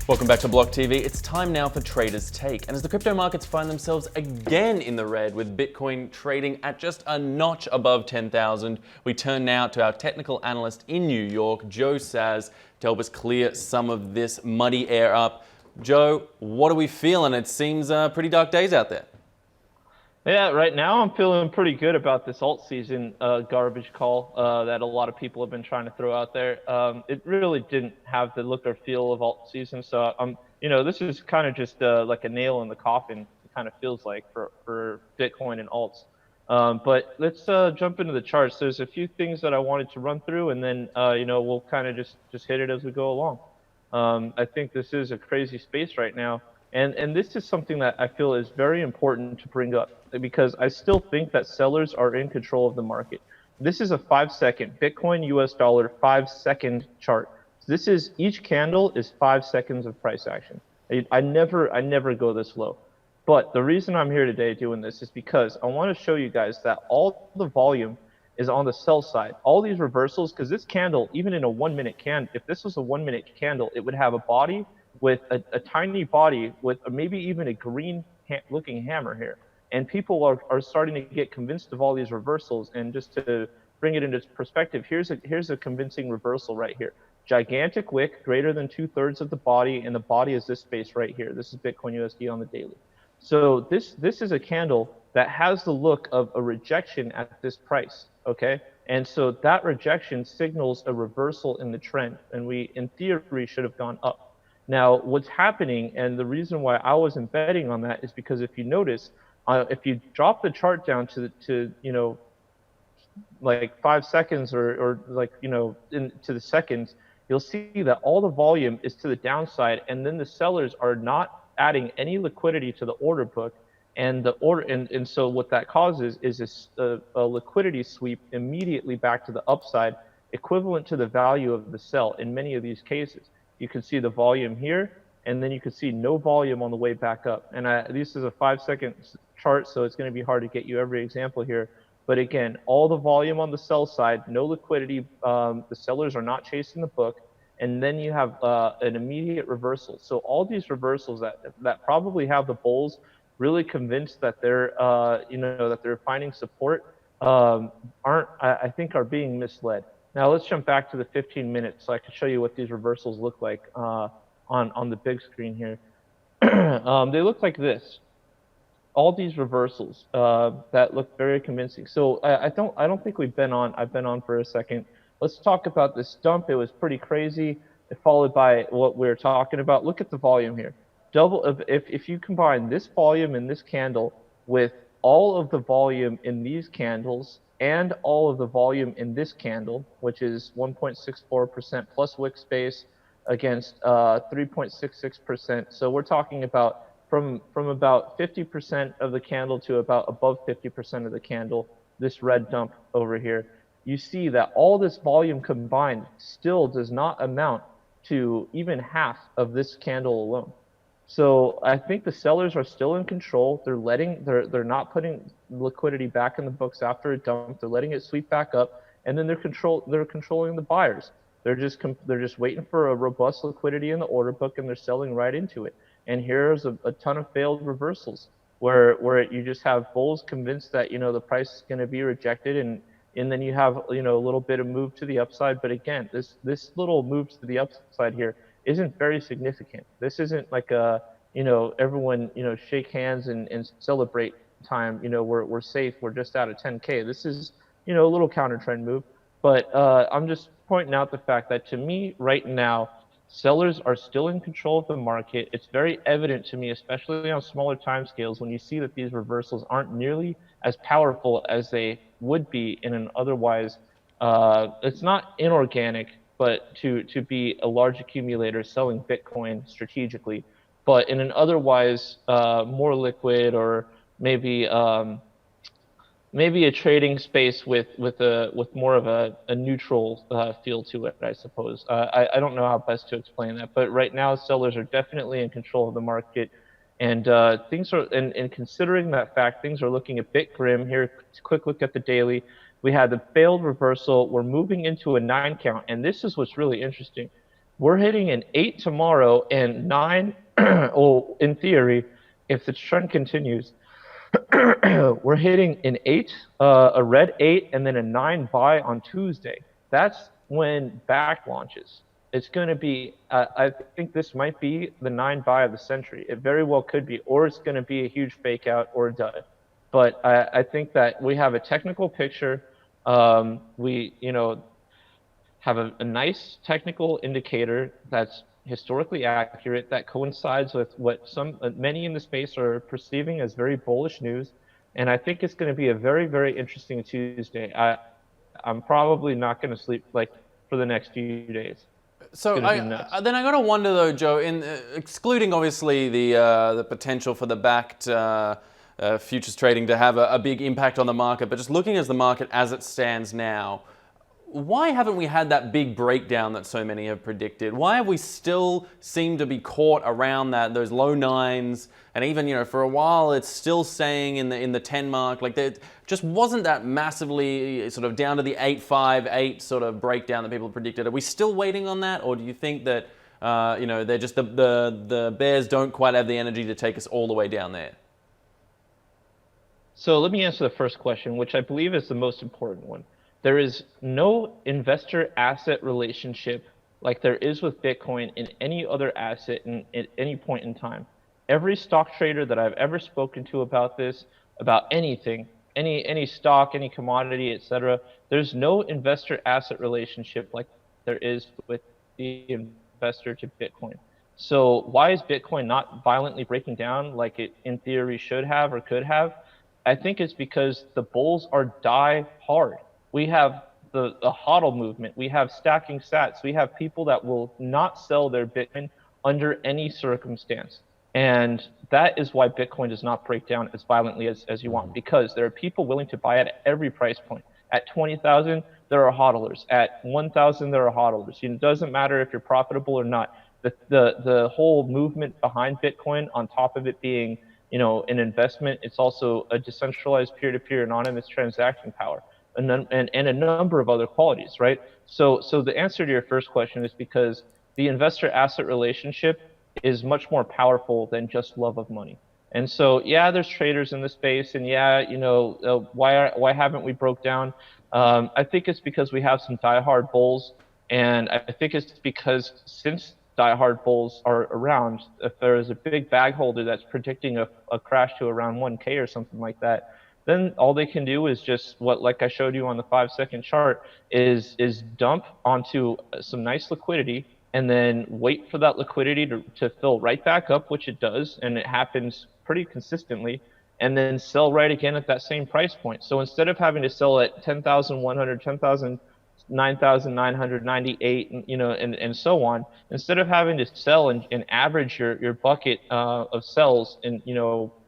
Welcome back to BLOCKTV. It's time now for Traders Take. And as the crypto markets find themselves again in the red with Bitcoin trading at just a notch above 10,000, we turn now to our technical analyst in New York, Joe Saz, to help us clear some of this muddy air up. Joe, what are we feeling? It seems pretty dark days out there. Yeah, right now I'm feeling pretty good about this alt season garbage call that a lot of people have been trying to throw out there. It really didn't have the look or feel of alt season, so this is kind of just like a nail in the coffin. It kind of feels like for Bitcoin and alts. But let's jump into the charts. There's a few things that I wanted to run through, and then we'll kind of just hit it as we go along. I think this is a crazy space right now. And this is something that I feel is very important to bring up because I still think that sellers are in control of the market. This is a 5-second Bitcoin US dollar 5-second chart. This is each candle is 5 seconds of price action. I never go this low. But the reason I'm here today doing this is because I want to show you guys that all the volume is on the sell side. All these reversals, because this candle, even in a 1-minute candle, if this was a 1-minute candle, it would have a body with a tiny body with maybe even a green looking hammer here. And people are starting to get convinced of all these reversals. And just to bring it into perspective, here's a convincing reversal right here. Gigantic wick, greater than 2/3 of the body, and the body is this space right here. This is Bitcoin USD on the daily. So this is a candle that has the look of a rejection at this price, okay? And so that rejection signals a reversal in the trend, and we, in theory, should have gone up. Now, what's happening, and the reason why I wasn't betting on that is because if you notice, if you drop the chart down to like 5 seconds or like into the seconds, you'll see that all the volume is to the downside, and then the sellers are not adding any liquidity to the order book, and so what that causes is a liquidity sweep immediately back to the upside, equivalent to the value of the sell in many of these cases. You can see the volume here, and then you can see no volume on the way back up. And this is a 5-second chart, so it's going to be hard to get you every example here. But again, all the volume on the sell side, no liquidity. The sellers are not chasing the book, and then you have an immediate reversal. So all these reversals that probably have the bulls really convinced that they're that they're finding support I think are being misled. Now let's jump back to the 15 minutes so I can show you what these reversals look like on the big screen here. They look like this. All these reversals that look very convincing. So I don't think I've been on for a second. Let's talk about this dump. It was pretty crazy, followed by what we're talking about. Look at the volume here. If you combine this volume in this candle with all of the volume in these candles and all of the volume in this candle, which is 1.64% plus wick space against 3.66%. So we're talking about from about 50% of the candle to about above 50% of the candle, this red dump over here. You see that all this volume combined still does not amount to even half of this candle alone. So I think the sellers are still in control. They're not putting liquidity back in the books after a dump. They're letting it sweep back up, and then they're controlling the buyers. They're just waiting for a robust liquidity in the order book, and they're selling right into it. And here's a ton of failed reversals where you just have bulls convinced that the price is going to be rejected, and then you have a little bit of move to the upside. But again, this little move to the upside here isn't very significant. This isn't like a everyone shake hands and celebrate time. We're safe. We're just out of 10K. This is a little counter trend move, but I'm just pointing out the fact that to me right now, sellers are still in control of the market. It's very evident to me, especially on smaller time scales, when you see that these reversals aren't nearly as powerful as they would be in an otherwise. It's not inorganic, but to be a large accumulator selling Bitcoin strategically, but in an otherwise more liquid or maybe a trading space with more of a neutral feel to it, I suppose. I don't know how best to explain that, but right now sellers are definitely in control of the market, and things are. And considering that fact, things are looking a bit grim here. Quick look at the daily. We had the failed reversal. We're moving into a 9 count, and this is what's really interesting. we're hitting an 8 tomorrow and 9, well, in theory, if the trend continues, we're hitting an 8, a red 8, and then a 9 buy on Tuesday. That's when Bakkt launches. It's going to be, I think this might be the 9 buy of the century. It very well could be, or it's going to be a huge fake out or a dud. But I think that we have a technical picture. We, have a nice technical indicator that's historically accurate, that coincides with what many in the space are perceiving as very bullish news. And I think it's going to be a very, very interesting Tuesday. I'm probably not going to sleep for the next few days. So then I got to wonder though, Joe, in excluding obviously the potential for the Bakkt futures trading to have a big impact on the market, but just looking at the market as it stands now, why haven't we had that big breakdown that so many have predicted? Why have we still seemed to be caught around those low 9s, and even for a while it's still staying in the 10 mark? Like there just wasn't that massively sort of down to the 8.5, 8 sort of breakdown that people predicted. Are we still waiting on that, or do you think that they're just the bears don't quite have the energy to take us all the way down there? So let me answer the first question, which I believe is the most important one. There is no investor-asset relationship like there is with Bitcoin in any other asset at any point in time. Every stock trader that I've ever spoken to about this, about anything, any stock, any commodity, etc., there's no investor-asset relationship like there is with the investor to Bitcoin. So why is Bitcoin not violently breaking down like it in theory should have or could have? I think it's because the bulls are die hard. We have the HODL movement. We have stacking sats. We have people that will not sell their Bitcoin under any circumstance. And that is why Bitcoin does not break down as violently as you want, because there are people willing to buy it at every price point. At 20,000, there are hodlers. At 1,000, there are hodlers. It doesn't matter if you're profitable or not. The whole movement behind Bitcoin, on top of it being an investment, it's also a decentralized peer-to-peer anonymous transaction power. And a number of other qualities, right? So the answer to your first question is because the investor-asset relationship is much more powerful than just love of money. And so, yeah, there's traders in the space, and yeah, why haven't we broke down? I think it's because we have some diehard bulls, and I think it's because since diehard bulls are around, if there is a big bag holder that's predicting a crash to around 1K or something like that, then all they can do is just like I showed you on the 5-second chart, is dump onto some nice liquidity and then wait for that liquidity to fill right back up, which it does, and it happens pretty consistently, and then sell right again at that same price point. So instead of having to sell at 10,100, 9,998, and so on, instead of having to sell and average your bucket of sells and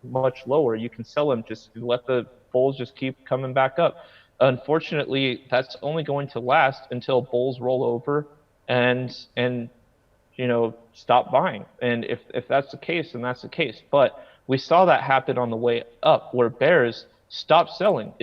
much lower, you can sell them, just let the bulls just keep coming back up. Unfortunately, that's only going to last until bulls roll over and stop buying. And if that's the case, then that's the case. But we saw that happen on the way up, where bears stopped selling.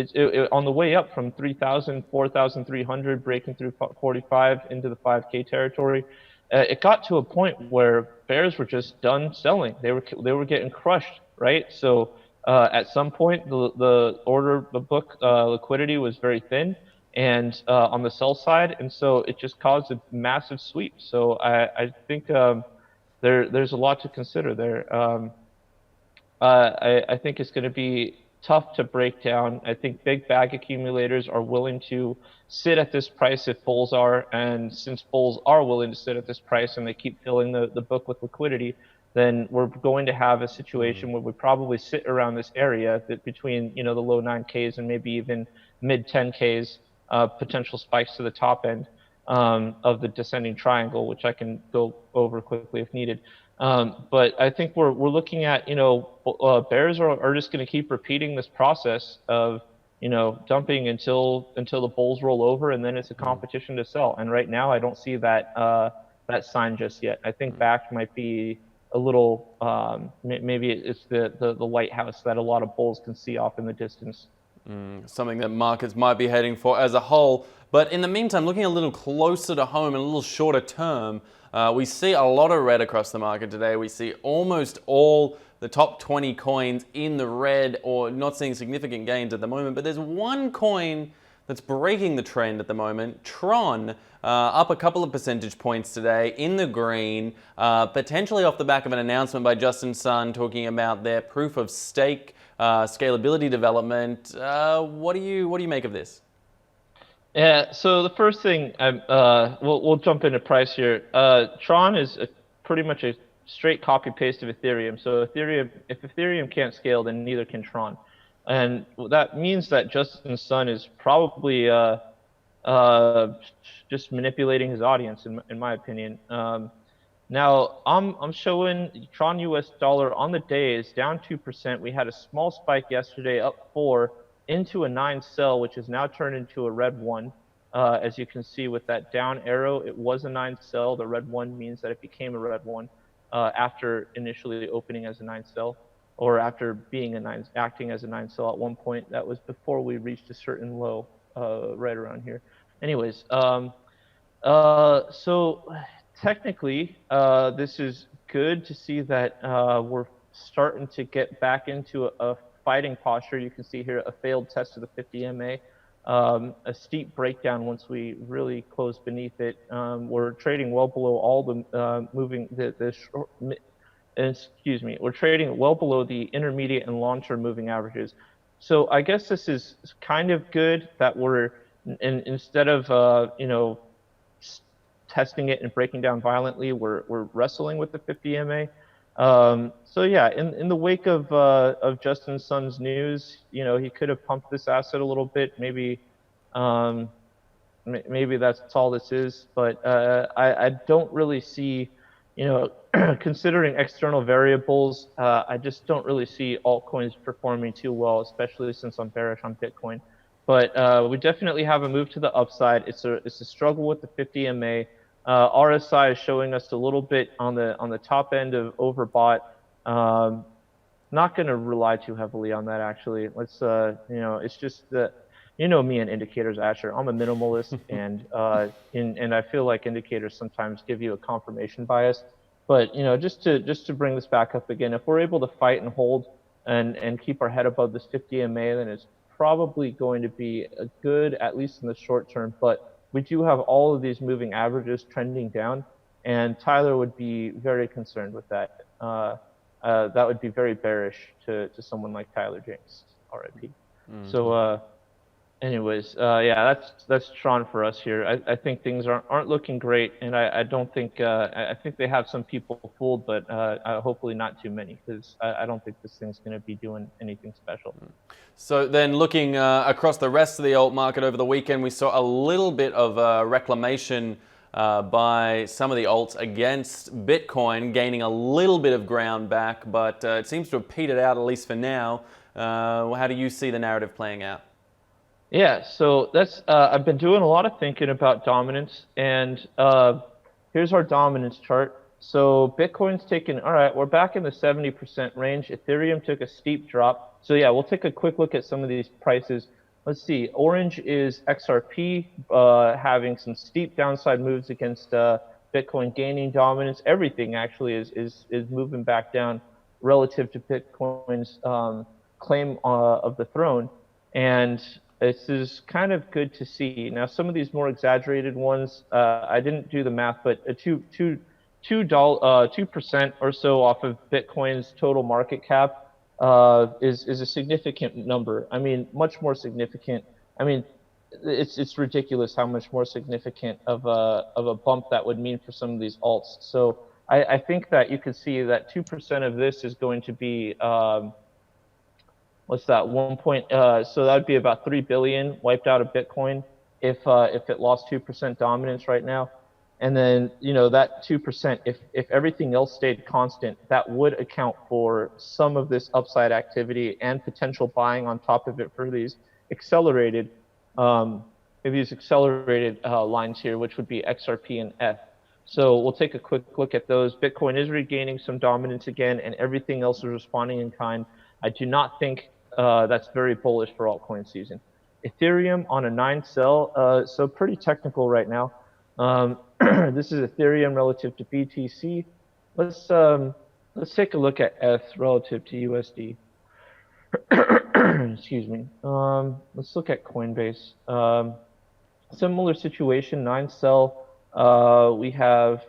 On the way up from 3,000, 4,300, breaking through 45 into the 5K territory, it got to a point where bears were just done selling. They were getting crushed, right? So at some point, the book liquidity was very thin, and on the sell side, and so it just caused a massive sweep. So I think there's a lot to consider there. I think it's going to be tough to break down. I think big bag accumulators are willing to sit at this price if bulls are, and since bulls are willing to sit at this price and they keep filling the book with liquidity, then we're going to have a situation where we probably sit around this area that between the low 9Ks and maybe even mid 10Ks, potential spikes to the top end of the descending triangle, which I can go over quickly if needed. But I think we're looking at, bears are just going to keep repeating this process of, dumping until the bulls roll over, and then it's a competition to sell. And right now, I don't see that sign just yet. I think Bakkt might be a little, maybe it's the lighthouse that a lot of bulls can see off in the distance. Something that markets might be heading for as a whole. But in the meantime, looking a little closer to home and a little shorter term, we see a lot of red across the market today. We see almost all the top 20 coins in the red or not seeing significant gains at the moment. But there's one coin that's breaking the trend at the moment. Tron, up a couple of percentage points today in the green, potentially off the back of an announcement by Justin Sun talking about their proof of stake scalability development. What do you make of this? Yeah, so the first thing, we'll jump into price here. Tron is pretty much a straight copy paste of Ethereum. So if Ethereum can't scale, then neither can Tron, and that means that Justin Sun is probably just manipulating his audience, in my opinion. Now I'm showing Tron US dollar on the day is down 2%. We had a small spike yesterday, up 4 into a 9 sell, which is now turned into a red 1. As you can see with that down arrow, it was a 9 sell. The red 1 means that it became a red 1 after initially opening as a 9 sell, or after being acting as a 9 sell at one point. That was before we reached a certain low right around here. Anyways, so technically, this is good to see that we're starting to get back into a fighting posture. You can see here a failed test of the 50 MA, a steep breakdown once we really close beneath it. We're trading well below all the we're trading well below the intermediate and long-term moving averages. So I guess this is kind of good that we're instead of testing it and breaking down violently, we're wrestling with the 50 MA. So yeah, in the wake of Justin Sun's news, he could have pumped this asset a little bit. Maybe that's all this is. But I don't really see, considering external variables, I just don't really see altcoins performing too well, especially since I'm bearish on Bitcoin. But we definitely have a move to the upside. It's a struggle with the 50 MA. RSI is showing us a little bit on the top end of overbought. Not going to rely too heavily on that, actually. Let's it's just that me and indicators, Asher. I'm a minimalist, and I feel like indicators sometimes give you a confirmation bias. But just to bring this back up again, if we're able to fight and hold and keep our head above this 50 MA, then it's probably going to be a good, at least in the short term. But we do have all of these moving averages trending down, and Tyler would be very concerned with that. That would be very bearish to someone like Tyler James, RIP. So anyways, yeah, that's Tron for us here. I think things aren't looking great, and I don't think I think they have some people fooled, but hopefully not too many, because I don't think this thing's going to be doing anything special. So then looking across the rest of the alt market over the weekend, we saw a little bit of reclamation by some of the alts against Bitcoin, gaining a little bit of ground back, but it seems to have petered out, at least for now. How do you see the narrative playing out? Yeah, so that's I've been doing a lot of thinking about dominance, and here's our dominance chart. So Bitcoin's taken, all right, we're back in the 70% range. Ethereum took a steep drop. So yeah, we'll take a quick look at some of these prices. Let's see, orange is XRP having some steep downside moves against Bitcoin gaining dominance. Everything actually is moving back down relative to Bitcoin's claim of the throne. And this is kind of good to see. Now, some of these more exaggerated ones, I didn't do the math, but 2% or so off of Bitcoin's total market cap is a significant number. I mean, much more significant. I mean, it's ridiculous how much more significant of a bump that would mean for some of these alts. So I think that you could see that 2% of this is going to be what's that? So that would be about 3 billion wiped out of Bitcoin if it lost 2% dominance right now. And then, that 2%, if everything else stayed constant, that would account for some of this upside activity and potential buying on top of it for these accelerated lines here, which would be XRP and F. So we'll take a quick look at those. Bitcoin is regaining some dominance again, and everything else is responding in kind. I do not think that's very bullish for altcoin season. Ethereum on a 9-cell, so pretty technical right now. This is Ethereum relative to BTC. Let's take a look at ETH relative to USD. Excuse me. Let's look at Coinbase. Similar situation, 9-cell. We have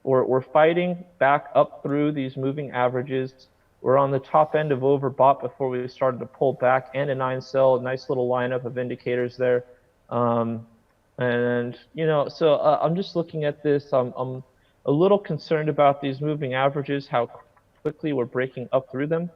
we're fighting back up through these moving averages. We're on the top end of overbought before we started to pull back, and a 9-cell, nice little lineup of indicators there. And so I'm just looking at this. I'm a little concerned about these moving averages, how quickly we're breaking up through them.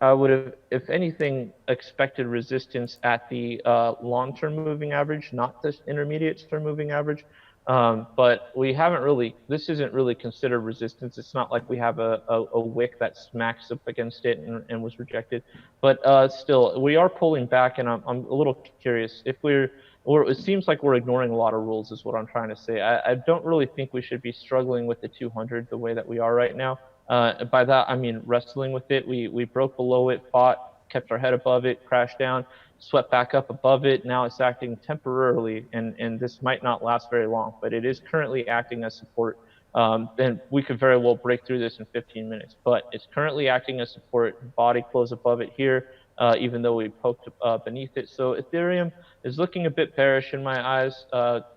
I would have, if anything, expected resistance at the long-term moving average, not the intermediate-term moving average. But we haven't really, this isn't really considered resistance. It's not like we have a wick that smacks up against it and was rejected. But still, we are pulling back, and I'm a little curious if it seems like we're ignoring a lot of rules is what I'm trying to say. I don't really think we should be struggling with the 200 the way that we are right now. By that, I mean wrestling with it. We broke below it, fought, kept our head above it, crashed down, swept back up above it. Now it's acting temporarily, and this might not last very long, but it is currently acting as support. Then we could very well break through this in 15 minutes, but it's currently acting as support. Body close above it here, even though we poked beneath it. So Ethereum is looking a bit bearish in my eyes.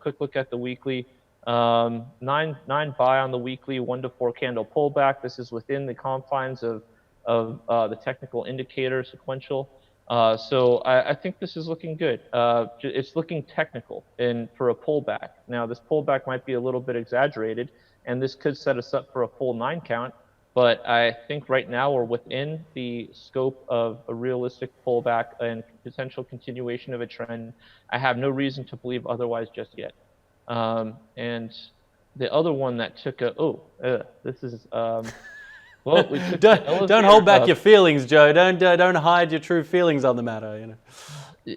Quick look at the weekly. 9 buy on the weekly, 1 to 4 candle pullback. This is within the confines of the technical indicator sequential. So I think this is looking good. It's looking technical and for a pullback. Now this pullback might be a little bit exaggerated, and this could set us up for a full 9 count. But I think right now we're within the scope of a realistic pullback and potential continuation of a trend. I have no reason to believe otherwise just yet. And the other one that took this is well, we took don't hold back your feelings, Joe. Don't hide your true feelings on the matter.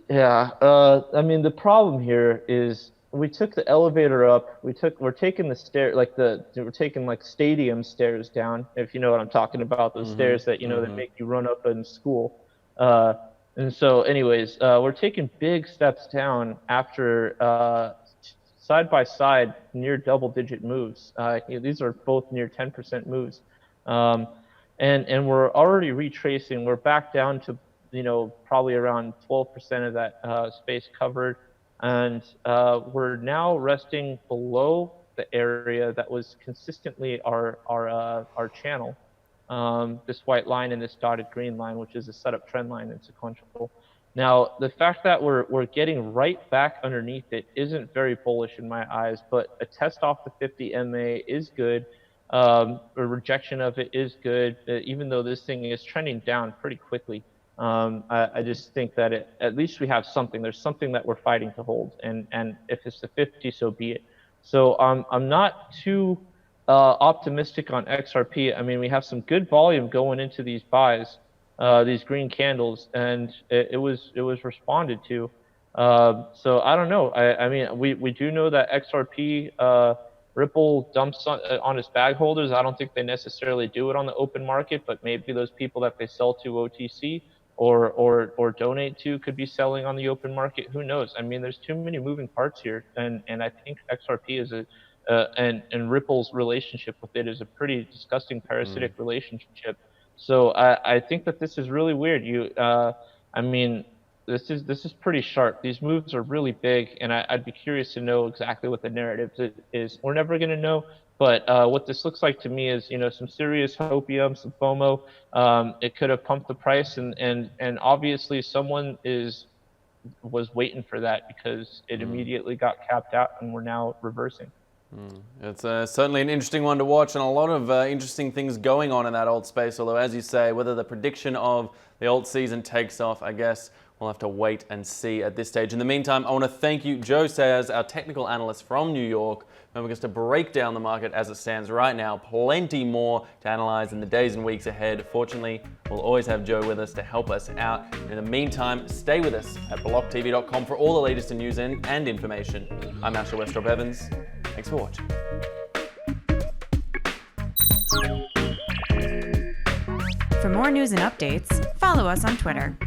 Yeah. I mean, the problem here is we took the elevator up. We're taking the we're taking like stadium stairs down. If you know what I'm talking about, those stairs that that make you run up in school. And so, anyways, we're taking big steps down after side by side near double-digit moves. These are both near 10% moves. And we're already retracing. We're back down to probably around 12% of that space covered, and we're now resting below the area that was consistently our channel. This white line and this dotted green line, which is a setup trend line and sequential. Now, the fact that we're getting right back underneath it isn't very bullish in my eyes, but a test off the 50 MA is good. A rejection of it is good, even though this thing is trending down pretty quickly. I just think that at least we have something. There's something that we're fighting to hold, and if it's the 50, so be it. So I'm not too optimistic on XRP. I mean, we have some good volume going into these buys. These green candles, and it was responded to. So I don't know. I mean, we do know that XRP Ripple dumps on its bag holders. I don't think they necessarily do it on the open market, but maybe those people that they sell to OTC or donate to could be selling on the open market. Who knows? I mean, there's too many moving parts here, and I think XRP is and Ripple's relationship with it is a pretty disgusting parasitic relationship. So I think that this is really weird. I mean, this is pretty sharp. These moves are really big, and I'd be curious to know exactly what the narrative is. We're never going to know, but what this looks like to me is some serious hopium, some FOMO. It could have pumped the price, and obviously someone was waiting for that because it immediately got capped out, and we're now reversing. It's certainly an interesting one to watch, and a lot of interesting things going on in that alt space. Although, as you say, whether the prediction of the alt season takes off, I guess we'll have to wait and see at this stage. In the meantime, I want to thank you, Joe Sayers, our technical analyst from New York, helping us to break down the market as it stands right now. Plenty more to analyze in the days and weeks ahead. Fortunately, we'll always have Joe with us to help us out. In the meantime, stay with us at BLOCKTV.com for all the latest in news and information. I'm Asher Westrop Evans. Thanks for watching. For more news and updates, follow us on Twitter